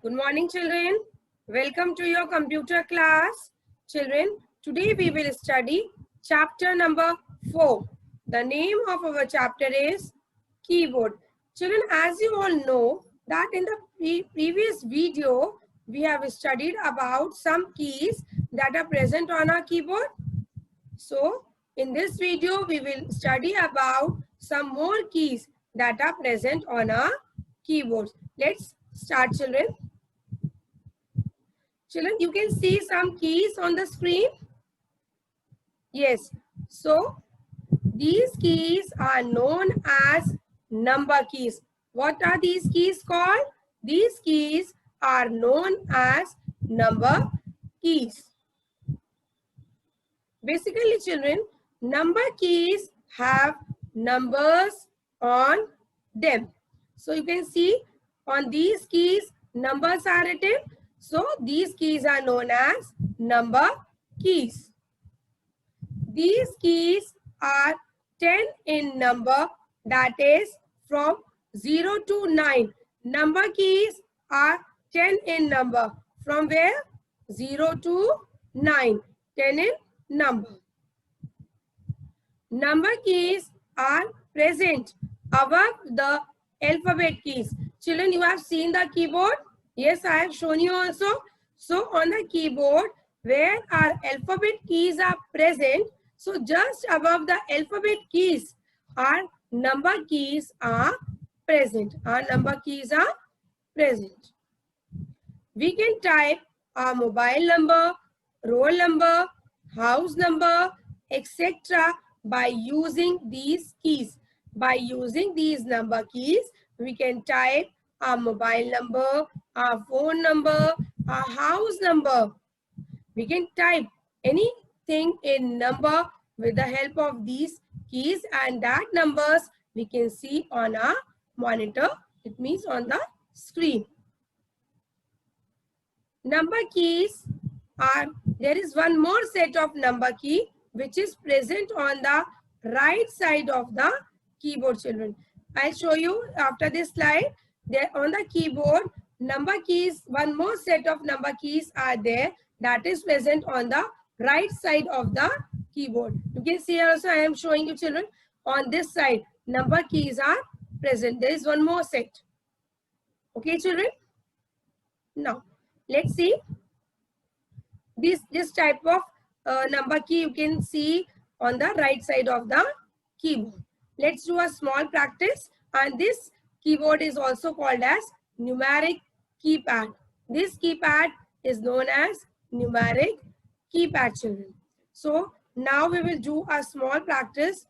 Good morning, children. Welcome to your computer class. Children, today we will study chapter number 4. The name of our chapter is keyboard. Children, as you all know that in the previous video, we have studied about some keys that are present on our keyboard. So, in this video, we will study about some more keys that are present on our keyboards. Let's start, children. Children, you can see some keys on the screen. Yes. So, these keys are known as number keys. What are these keys called? These keys are known as number keys. Basically, children, number keys have numbers on them. So, you can see on these keys, numbers are written. So, these keys are known as number keys. These keys are 10 in number, that is from 0 to 9. Number keys are 10 in number. From where? 0 to 9. 10 in number. Number keys are present above the alphabet keys. Children, you have seen the keyboard? Yes, I have shown you also. So on the keyboard, where our alphabet keys are present, so just above the alphabet keys, our number keys are present. Our number keys are present. We can type our mobile number, roll number, house number, etc. by using these keys. By using these number keys, we can type our mobile number, our phone number, our house number. We can type anything in number with the help of these keys, and that numbers we can see on our monitor. It means on the screen. Number keys are, there is one more set of number key which is present on the right side of the keyboard, children. I'll show you after this slide. There on the keyboard, number keys, one more set of number keys are there that is present on the right side of the keyboard. You can see also I am showing you, children, on this side number keys are present. There is one more set. Okay, children. Now let's see this type of number key you can see on the right side of the keyboard. Let's do a small practice, and this keyboard is also called as numeric keypad. This keypad is known as numeric keypad, children. So now we will do a small practice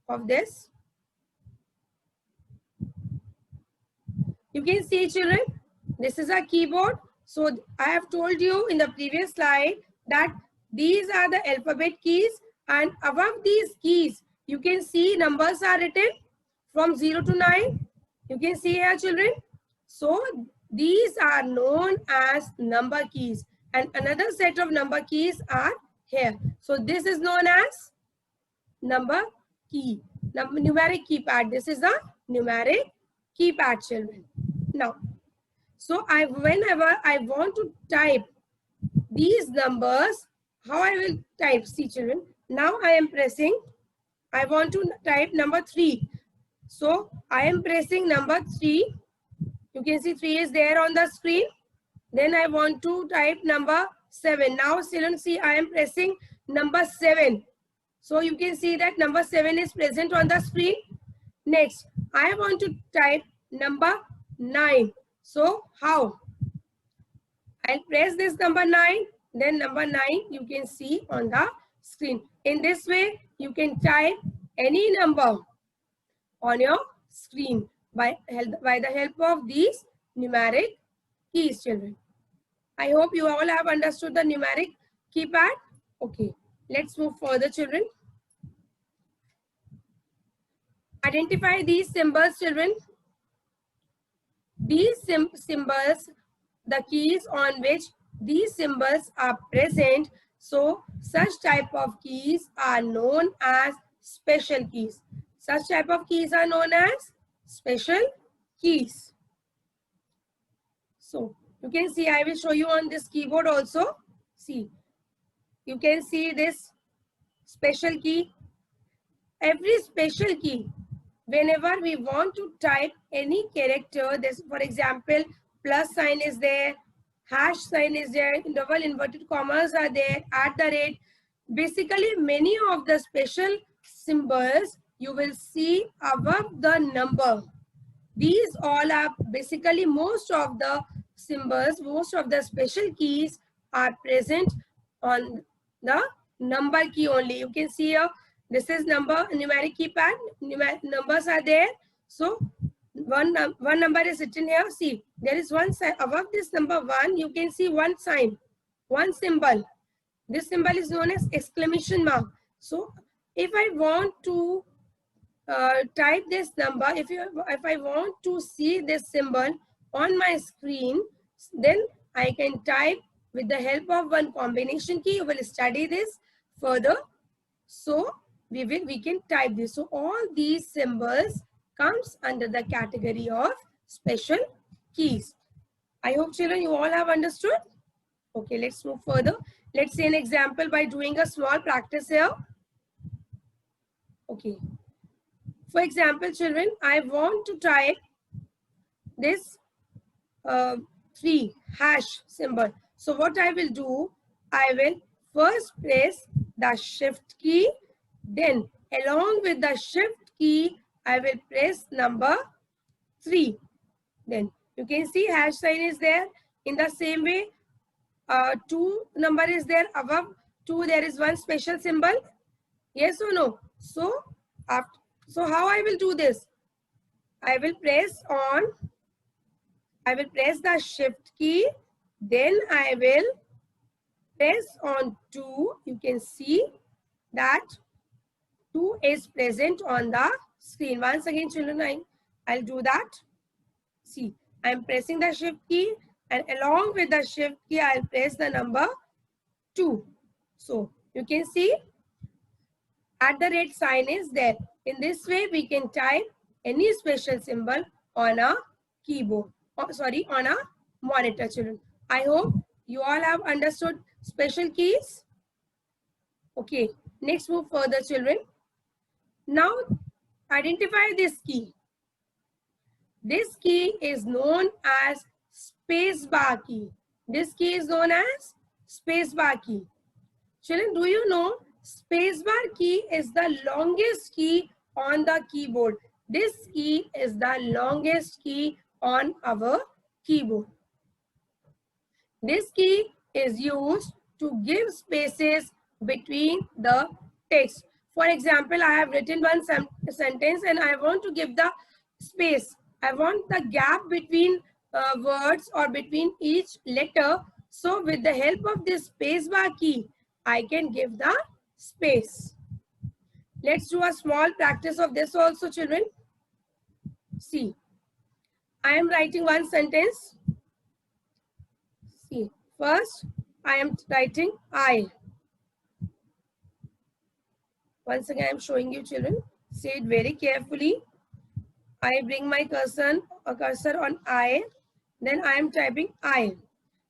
of this. You can see, children, this is a keyboard. So I have told you in the previous slide that these are the alphabet keys, and above these keys you can see numbers are written from 0 to 9. You can see here, children. So these are known as number keys, and another set of number keys are here. So this is known as number key, numeric keypad. This is a numeric keypad, children. Now, so whenever I want to type these numbers, how I will type? See, children, now I am pressing, I want to type number 3. So I am pressing number 3. You can see 3 is there on the screen. Then I want to type number 7. Now, children, see, I am pressing number 7. So you can see that number 7 is present on the screen. Next, I want to type number 9. So how? I'll press this number 9, then number 9 you can see on the screen. In this way, you can type any number on your screen by the help of these numeric keys, children. I hope you all have understood the numeric keypad. Okay, let's move further, children. Identify these symbols, children. These symbols, the keys on which these symbols are present, so such type of keys are known as special keys. Such type of keys are known as special keys. So You can see, I will show you on this keyboard also. See, you can see this special key. Every special key, whenever we want to type any character, this, for example, plus sign is there, hash sign is there, double inverted commas are there, at the rate. Basically, many of the special symbols you will see above the number. These all are basically most of the symbols, most of the special keys are present on the number key only. You can see here, this is number, numeric keypad, numbers are there. So one number is written here. See, there is one sign above this number one. You can see one sign, one symbol. This symbol is known as exclamation mark. So if I want to type this number, if I want to see this symbol on my screen, then I can type with the help of one combination key. You will study this further. So we can type this. So all these symbols comes under the category of special keys. I hope children you all have understood. Okay, let's move further. Let's see an example by doing a small practice here. Okay. For example, children, I want to type this 3 hash symbol. So what I will do, I will first press the shift key, then along with the shift key, I will press number 3. Then you can see hash sign is there. In the same way, 2 number is there. Above 2, there is one special symbol. Yes or no? So after, so how I will do this? I will press the shift key, then I will press on 2. You can see that 2 is present on the screen. Once again, children, I'll do that. See, I'm pressing the shift key, and along with the shift key, I'll press the number 2. So you can see at the rate sign is there. In this way, we can type any special symbol on a keyboard. On a monitor, children. I hope you all have understood special keys. Okay, next move further, children. Now, identify this key. This key is known as spacebar key. This key is known as spacebar key. Children, do you know spacebar key is the longest key on the keyboard? This key is the longest key on our keyboard. This key is used to give spaces between the text. For example, I have written one sentence and I want to give the space. I want the gap between words or between each letter. So with the help of this spacebar key, I can give the space. Let's do a small practice of this also, children. See, I am writing one sentence. See, first I am writing I. Once again, I am showing you, children. Say it very carefully. I bring my cursor on I. Then I am typing I.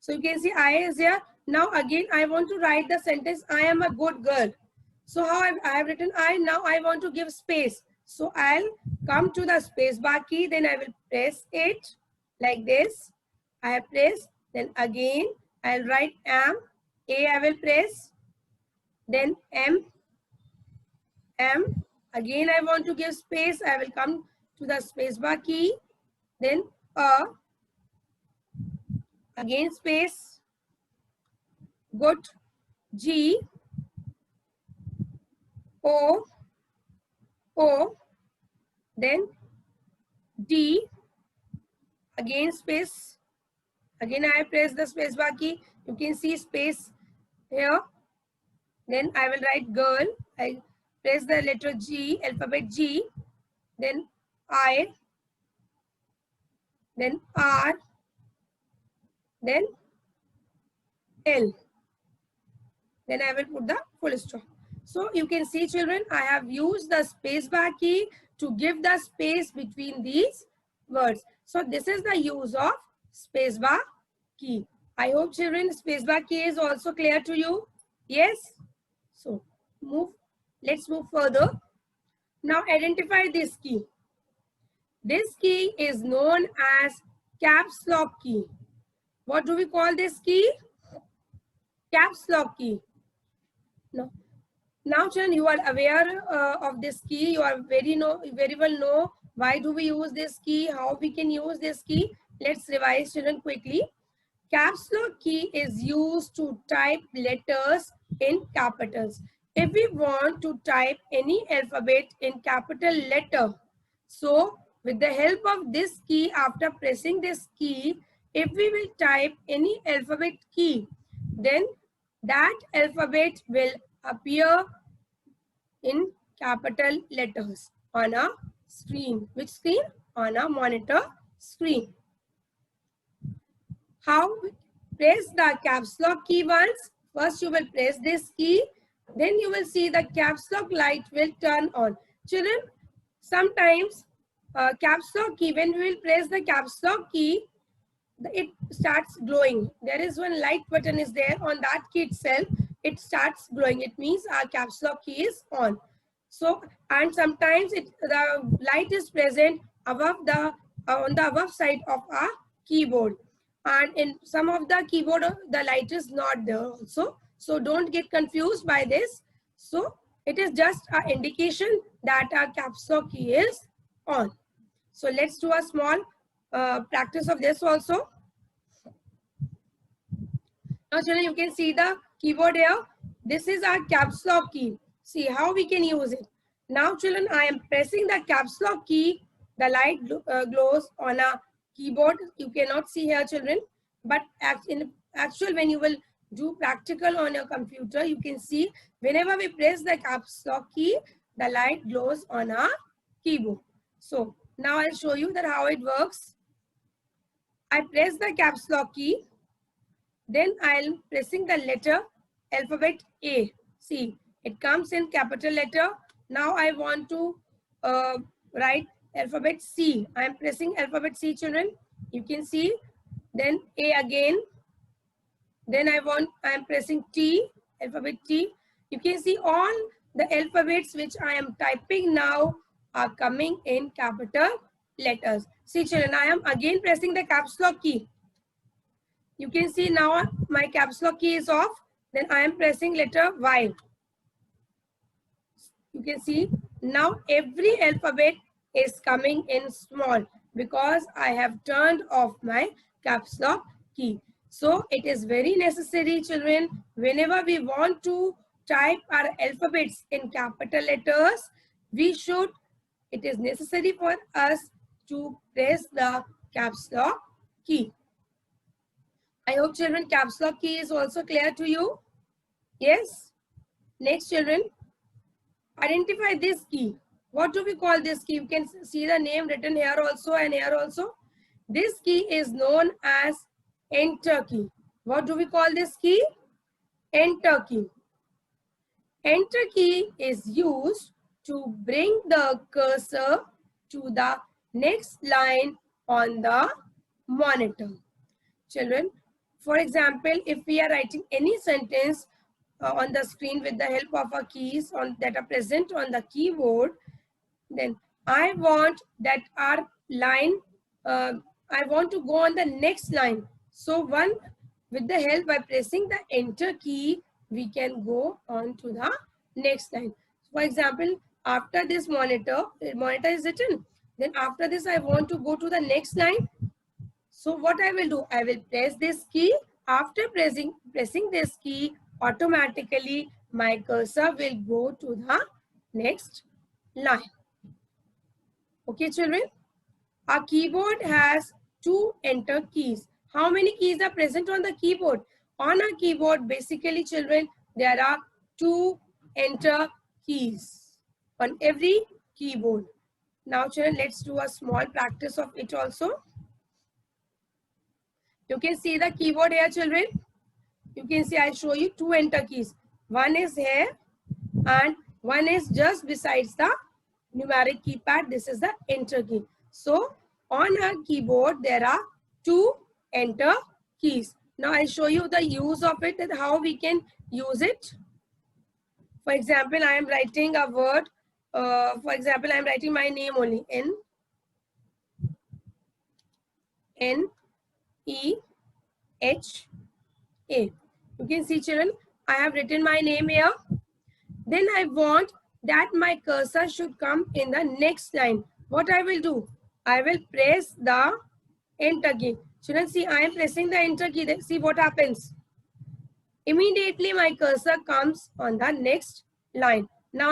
So you can see I is here. Now again, I want to write the sentence, I am a good girl. So how I have written I, now I want to give space. So I'll come to the space bar key, then I will press it like this. I have pressed, then again I'll write am, A I will press, then M, again I want to give space, I will come to the space bar key, then again space, good, G, O, then D, again space, again I press the space bar key, you can see space here, then I will write girl, I press the letter G, alphabet G, then I, then R, then L, then I will put the full stop. So you can see, children, I have used the space bar key to give the space between these words. So this is the use of space bar key. I hope children spacebar key is also clear to you. Yes? So let's move further. Now identify this key. This key is known as caps lock key. What do we call this key? Caps lock key. No. Now, children, you are aware of this key. You are very well know why do we use this key, how we can use this key. Let's revise, children, quickly. Caps lock key is used to type letters in capitals. If we want to type any alphabet in capital letter, so with the help of this key, after pressing this key, if we will type any alphabet key, then that alphabet will appear in capital letters on a screen. Which screen? On a monitor screen. How? Press the caps lock key once. First you will press this key. Then you will see the caps lock light will turn on. Children, sometimes caps lock key, when we will press the caps lock key, it starts glowing. There is one light button is there on that key itself. It starts glowing. It means our caps lock key is on. So, and sometimes the light is present above on the above side of our keyboard. And in some of the keyboard, the light is not there also. So don't get confused by this. So it is just an indication that our caps lock key is on. So let's do a small practice of this also. Now children, you can see the keyboard here. This is our caps lock key. See how we can use it. Now children, I am pressing the caps lock key. The light glows on a keyboard. You cannot see here children, but in actual when you will do practical on your computer, you can see whenever we press the caps lock key, the light glows on our keyboard. So now I'll show you that how it works. I press the caps lock key. Then I'll pressing the letter alphabet A. See, it comes in capital letter. Now I want to write alphabet C. I am pressing alphabet C, children. You can see. Then A again. Then I am pressing T, alphabet T. You can see all the alphabets which I am typing now are coming in capital letters. See, children, I am again pressing the caps lock key. You can see now my caps lock key is off. Then I am pressing letter Y. You can see now every alphabet is coming in small because I have turned off my caps lock key. So it is very necessary, children, whenever we want to type our alphabets in capital letters, it is necessary for us to press the caps lock key. I hope children caps lock key is also clear to you. Yes. Next children, identify this key. What do we call this key? You can see the name written here also and here also. This key is known as enter key. What do we call this key? Enter key. Enter key is used to bring the cursor to the next line on the monitor. Children, for example, if we are writing any sentence on the screen with the help of our keys that are present on the keyboard, then I want that our line, I want to go on the next line. So with the help by pressing the enter key, we can go on to the next line. For example, after this monitor is written. Then after this, I want to go to the next line. So what I will do, I will press this key. After pressing this key, automatically my cursor will go to the next line. Okay, children. Our keyboard has 2 enter keys. How many keys are present on the keyboard? On a keyboard, basically, children, there are 2 enter keys on every keyboard. Now, children, let's do a small practice of it also. You can see the keyboard here, children. You can see I'll show you 2 enter keys. One is here and one is just besides the numeric keypad. This is the enter key. So on a keyboard, there are 2 enter keys. Now I'll show you the use of it and how we can use it. For example, I am writing a word. For example, I am writing my name only. N-E-H-A. You can see, children, I have written my name here. Then I want that my cursor should come in the next line. What I will do? I will press the enter key. Children, see, I am pressing the enter key. See what happens. Immediately my cursor comes on the next line. Now